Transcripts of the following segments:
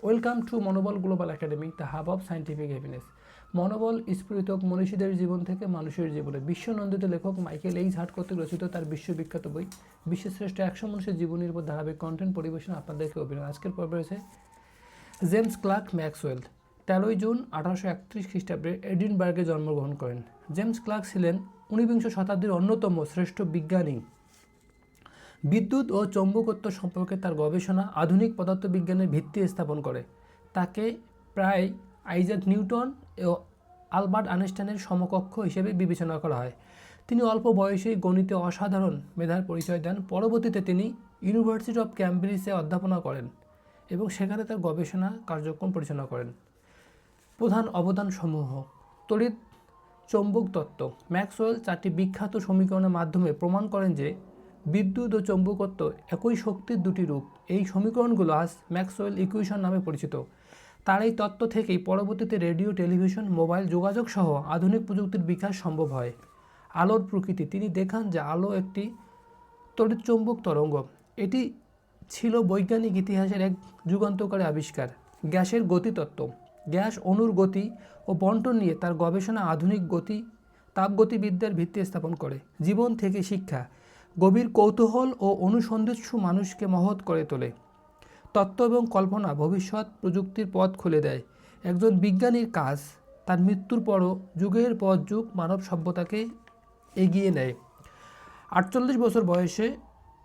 Welcome to মনোবল global academy, the hub of scientific happiness. মনোবল স্ফুরিতক মনীষীদের জীবন থেকে মানুষের জীবনে বিশ্বনন্দিত লেখক মাইকেল এইচ হার্ট কর্তৃক রচিত তার বিশ্ববিখ্যাত বই বিশ্বের শ্রেষ্ঠ 100 মানুষের জীবনীর উপর ধারাবাহিক কন্টেন্ট পরিবেশন আপনাদেরকে অভিনয়। আজকের পর্বে রয়েছে জেমস ক্লার্ক ম্যাক্সওয়েল। 13 জুন 1831 খ্রিস্টাব্দে এডিনবার্গে জন্মগ্রহণ করেন। জেমস ক্লার্ক ছিলেন 19বিংশ শতাব্দীর অন্যতম শ্রেষ্ঠ বিজ্ঞানী। বিদ্যুৎ ও চৌম্বকত্ব সম্পর্কে তার গবেষণা আধুনিক পদার্থবিজ্ঞানের ভিত্তি স্থাপন করে। তাকে প্রায় আইজাক নিউটন ও আলবার্ট আইনস্টাইনের সমকক্ষ হিসেবে বিবেচনা করা হয়। তিনি অল্প বয়সেই গণিতে অসাধারণ মেধার পরিচয় দেন। পরবর্তীতে তিনি ইউনিভার্সিটি অফ ক্যামব্রিজে অধ্যাপনা করেন এবং সেখানে তার গবেষণা কার্যক্রম পরিচালনা করেন। প্রধান অবদানসমূহ: তড়িৎ চৌম্বক তত্ত্ব। ম্যাক্সওয়েল 4টি বিখ্যাত সমীকরণের মাধ্যমে প্রমাণ করেন যে বিদ্যুৎ ও চৌম্বকত্ব একই শক্তির দুটি রূপ। এই সমীকরণগুলো আজ ম্যাক্সওয়েল ইকুয়েশন নামে পরিচিত। তার এই তত্ত্ব থেকেই পরবর্তীতে রেডিও, টেলিভিশন, মোবাইল যোগাযোগ সহ আধুনিক প্রযুক্তির বিকাশ সম্ভব হয়। আলোর প্রকৃতি। তিনি দেখান যে আলো একটি তড়িৎচৌম্বক তরঙ্গ। এটি ছিল বৈজ্ঞানিক ইতিহাসের এক যুগান্তকারী আবিষ্কার। গ্যাসের গতিতত্ত্ব। গ্যাস অণুর গতি ও বণ্টন নিয়ে তার গবেষণা আধুনিক তাপগতিবিদ্যার ভিত্তি স্থাপন করে। জীবন থেকে শিক্ষা। গভীর কৌতূহল ও অনুসন্ধিৎসু মানুষকে মহৎ করে তোলে। তত্ত্ব এবং কল্পনা ভবিষ্যৎ প্রযুক্তির পথ খুলে দেয়। একজন বিজ্ঞানীর কাজ তার মৃত্যুর পরও যুগের পর যুগ মানব সভ্যতাকে এগিয়ে নেয়। 48 বছর বয়সে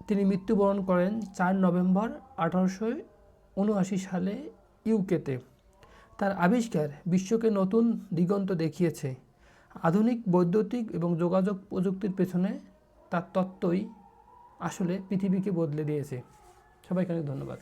তিনি মৃত্যুবরণ করেন 4 নভেম্বর 1879 সালে ইউকেতে। তার আবিষ্কার বিশ্বকে নতুন দিগন্ত দেখিয়েছে। আধুনিক বৈদ্যুতিক এবং যোগাযোগ প্রযুক্তির পেছনে তার তত্ত্বই আসলে পৃথিবীকে বদলে দিয়েছে। সবাইকে অনেক ধন্যবাদ।